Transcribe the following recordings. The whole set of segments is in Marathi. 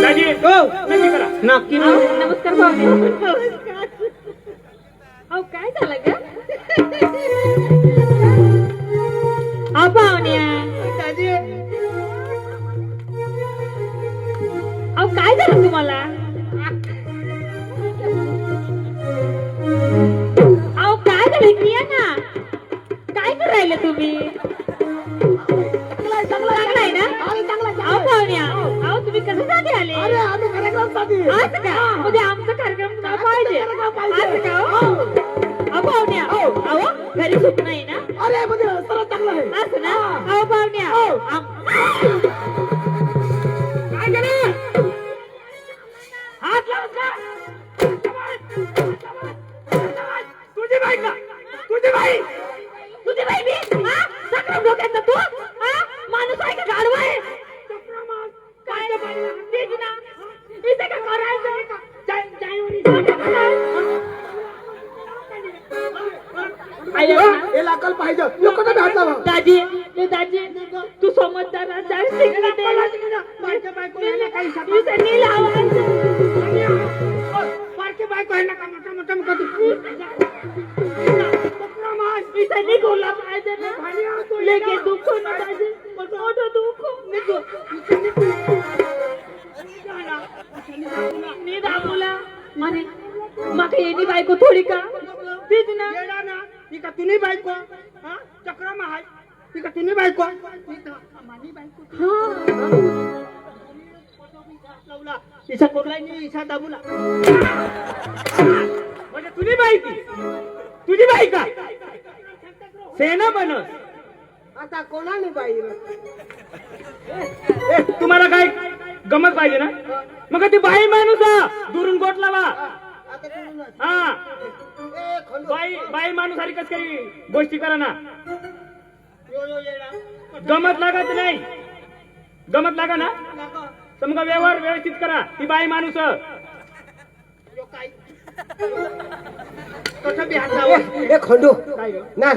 दाजी हो नक्की करा. नक्की नमस्कार पाहुणे. अहो काय झालं ग? अहो पाहुण्या, दाजी अहो काय झालं तुम्हाला? अहो काय झालं इकडे या ना. काय करू राहिले तुम्ही? चांगलं आहे ना? अहो पाहुण्या, अहो तुम्ही कशासाठी आले? अरे आम्ही कार्यक्रमासाठी आज का? उद्या आमचा कार्यक्रम पाहिजे. आज का? अहो पाहुण्या, अहो घरी सुख नाही ना? अरे म्हणजे सर्व चांगलं आहे असं ना? अहो पाहुण्या, काय केलं हात लावत का तुझी बाई का तुझी बाई तुझी बाई मी? हा? चक्रम डोक्याचा तू? हा? माणूस आहे का गाढवा आहे? काय? तेच ना. इथे का करायचं? याला अक्कल पाहिजे लोक तर हात लावा दाजी, दाजी तू समजदार आचार शिकले माझ्या बायकोला काही नील आवाज. पारखे बायको आहे ना का मोठा मोठा मोठा इथे निघोला पाहिजे ना. लेके दुःख ना दाजी, मोठं दुःख. मी दाबूला आणि मग येणी बायको थोडी का? तीच ना. येडा ना ती का तुनी बायको हा चक्रमा आहे ती का तुनी बायको माझी बायको लावला इसा कोरलाय नी इसा दाबूला म्हणजे तुझी बाई ती तुझी बाई का सेना बनस आता कोणाने बाई तुम्हाला काय गमत पाहिजे ना? मग ती बाई माणूस दुरून गोट लावा. हा बाई बाई माणूस सारी कस काही गोष्टी करा ना. गमत लागत नाही. गमत लागा ना तर मग व्यवहार व्यवस्थित करा. ती बाई माणूस खंडू ना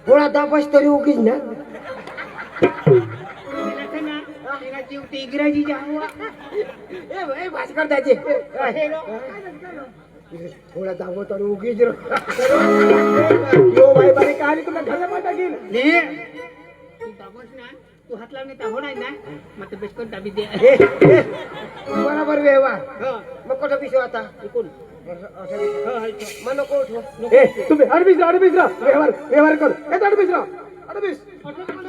थोडा दाबास तरी उगीच ना इंग्रजी भास्कर त्याचे थोडा दाबो तरी उगीच यो बाई बाई काय तुला घाला पाठा गेल तू हात लावणे तर होणार ना मग बेसकून दाबी दे बरोबर व्यवहार मग कुठं पिशव आता इकून मग नको उठव तुम्ही अडबीस व्यवहार व्यवहार कर येत अडबीस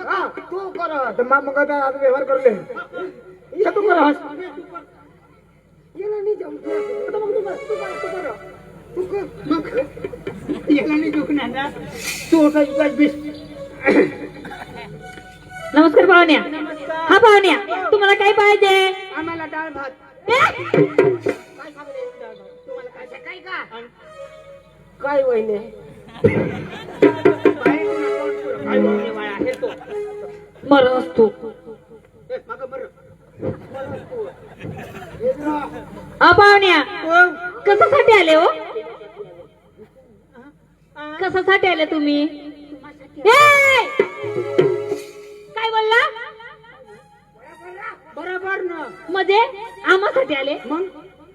हा तू कर तर मग आता व्यवहार करू ले तू कर याला नाही जमत मग तू कर मग याला नाही दुखणार ना तू अडबीस नमस्कार पाहुण्या. हा पाहुण्या, तुम्हाला काय पाहिजे? आम्हाला डाळ भात काय तुम्हाला काय काय का काय वहिने मरस तू. हा पाहुण्या, कशासाठी आले हो? कशासाठी आले तुम्ही? काय बोलला? बरोबर ना म्हणजे आम्हासाठी आले? मग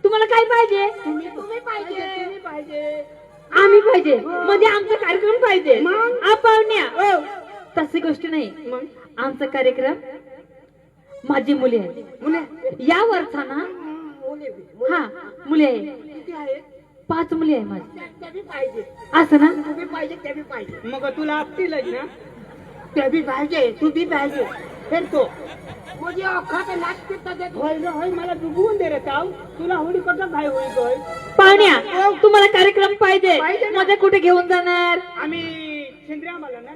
तुम्हाला काय पाहिजे? तुम्ही पाहिजे आम्ही पाहिजे म्हणजे आमचा कार्यक्रम पाहिजे. मग? पाहुण्या तशी गोष्ट नाही. मग आमचा कार्यक्रम माझी मुली आहे. मुले या वर्षा ना हा मुली आहे. किती आहे 5 मुली आहे माझी. त्या बी पाहिजे असं ना? तुम्ही पाहिजे त्या बी पाहिजे मग तुला आपतीलच ना त्या बी पाहिजे तू बी पाहिजे फिरतो म्हणजे अख्खा ते नाचते त्याच्यात होईल होय मला डुबवून दे रे ताव तुला होडी कसं काय होईल होय पाहुण्या, तुम्हाला कार्यक्रम पाहिजे मध्ये कुठे घेऊन जाणार? आम्ही सेंद्रिय आम्हाला ना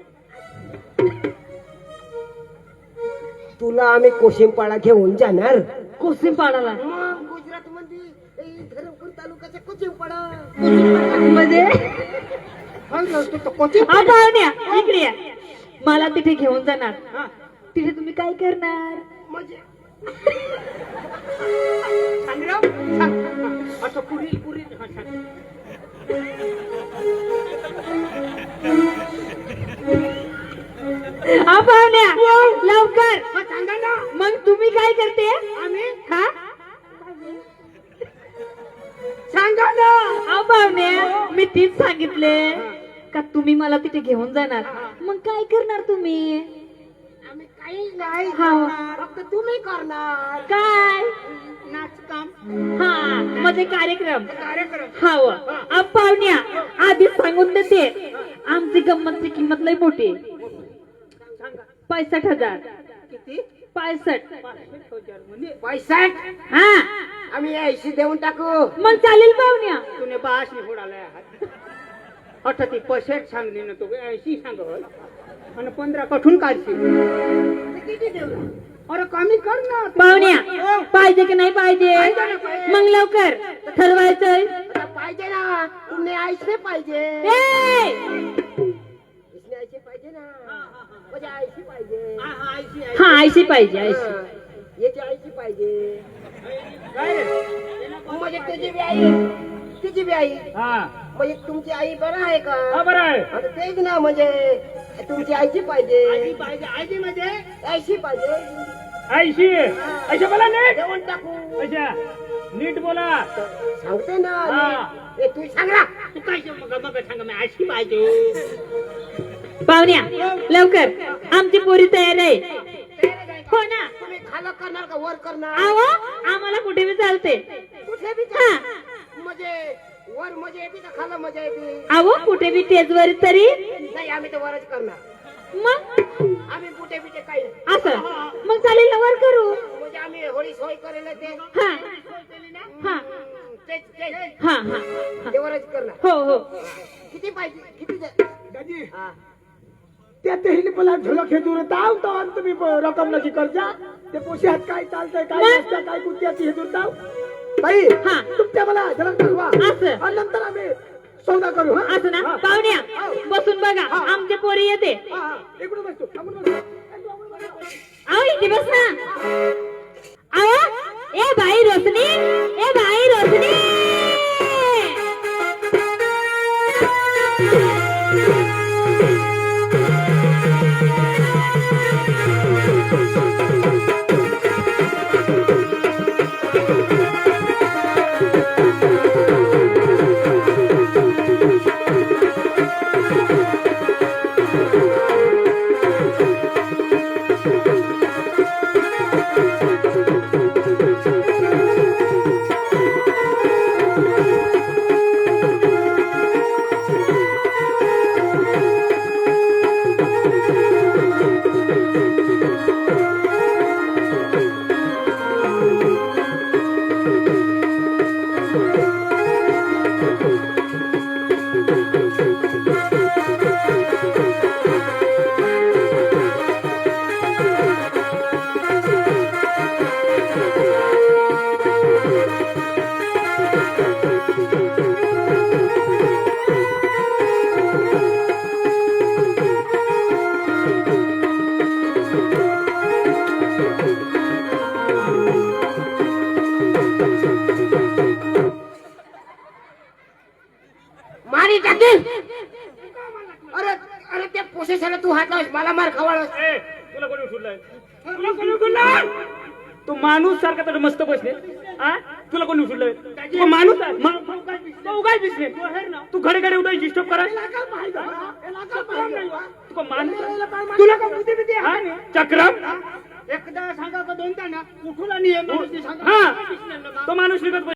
तुला आम्ही कोशिंपाळा घेऊन जाणार कोसिंपाडाला. गुजरात मध्ये धरमपूर तालुक्याच्या कोशिंपाडा म्हणजे कोचिंग हा पाहुण्या इकडे या. मला तिथे घेऊन जाणार. तिथे तुम्ही काय करणार? म्हणजे सांग असं पुरी पुरी हा पाहुण्या लवकर. सांगा ना मग तुम्ही काय करते? आम्ही हा मी तीच सांगितले का तुम्ही मला तिथे घेऊन जाणार. मग काय करणार तुम्ही? आम्ही काही नाही हा. करणार, फक्त तुम्ही करणार. काय? नाचकाम हा म्हणजे कार्यक्रम. कार्यक्रम हा पाहुण्या आधीच सांगून देते, आमची गंमतची किंमत लई मोठी आहे. 65,000. किती? 65. 65. हा आम्ही 80 देऊन टाकू. मग चालेल पाहुण्या. तुने 82 फोडालाय हात. 65 सांगली ना तू 80 सांग आणि 15 कठून काढशील. किती देऊ? अरे कमी कर ना. पाहुण्या पाहिजे की नाही पाहिजे? मग लवकर ठरवायचंय. पाहिजे ना. तुमने 80 पाहिजे. ए! इसने 80 पाहिजे ना. म्हणजे 80 पाहिजे. हा 80 पाहिजे 80. याची 80 पाहिजे. म्हणजे तुझी बी आई तिची बी आई. हा म्हणजे तुमची आई बरं आहे का? हा बरं आहे. आता तेच ना म्हणजे तुमची आईची पाहिजे. आईची म्हणजे 80 पाहिजे. 80 बोला नीट. देऊन टाकू. अच्छा नीट बोला. सांगते ना. हा. ए तू सांग ना. तू काय सांग मी 80 पाहिजे. पाहुण्या लवकर आमची पोरी तयार आहे. हो ना. तुम्ही खालं करणार का वर करणार? आहो आम्हाला कुठे बी चालते. कुठे बी हा. म्हणजे वर मजा येते का खालं मजा येते? आहो कुठे बी टेजवर तरी. नाही आम्ही तर वरच करणार. मग आम्ही कुठे बिटे काही नाही. असं मग चालेल ना वर करू. म्हणजे आम्ही होळी सोय करेल ते. हा हा हा हा ते वरच करणार. हो हो. किती पाहिजे? किती दाजी हा. त्या तेही मला झुलक हे दूर ताव तो आणि तुम्ही रक्कम नक्की करजा. ते पोशात काय चालतंय काय मग? नसतं काय कुठल्याची हे दूर ताव बाई. हा. तुमच्या मला झलक दाखवा असं. आणि नंतर आम्ही सौदा करू. हा असं ना. पाहुण्या बसून बघा आमचे पोरी येते. हा, हा. इकडून बसतो आपण बसतो. आओ इथे बस ना. आओ ए भाई रोशनी, ए भाई रोशनी. मारी टाकेल. अरे अरे त्या पोसेसाला तू हात लावस मला मार खवाळस. ए, तुला कोणी उठवलंय? तुला कोणी उठवलंय? तू माणूस सारखा तर मस्त बसले. हा तुला कोणी उठवलंय? तू माणूस आहे. तू काय दिसले? तू घडे घडे उठाय डिस्टर्ब करा. तू माणूस तुला का बुद्धी बिद्धी आहे? हा? चक्रम एकदा सांगा का दोनदा ना उठून आणि हा तो माणूस निघत